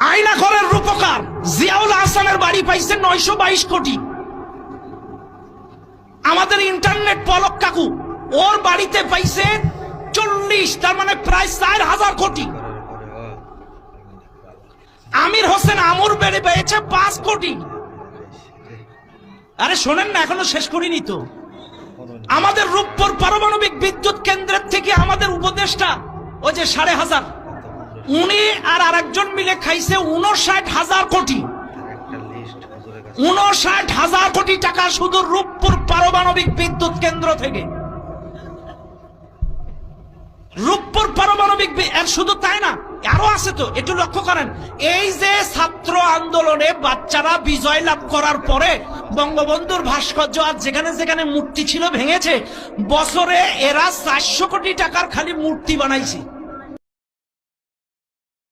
আয়নাঘরের রূপকার জিয়াউল হাসানের বাড়ি পাইছে 922 কোটি। আমাদের ইন্টারনেট পলক কাকু ওর বাড়িতে পাইছে 40, তার মানে প্রায় 4000 কোটি। আমির হোসেন আমুর বেড়ে পেয়েছে 5 কোটি। আরে শোনেন না, এখনো শেষ করিনি তো। আমাদের রূপপুর পারমাণবিক বিদ্যুৎ কেন্দ্রের থেকে আমাদের উপদেষ্টা ওই যে 5,500, উনি আর আরেকজন মিলে খাইছে 59,000 কোটি। 59,000 কোটি টাকা শুধু রূপপুর পারমাণবিক বিদ্যুৎ কেন্দ্র থেকে। রূপপুর পারমাণবিক এর শুধু তাই না, আরো আছে তো, একটু লক্ষ্য করেন। এই যে ছাত্র আন্দোলনে বাচ্চারা বিজয় লাভ করার পরে বঙ্গবন্ধুর ভাস্কর্য আর যেখানে যেখানে মূর্তি ছিল ভেঙেছে, বছরে এরা 400 কোটি টাকার খালি মূর্তি বানাইছে।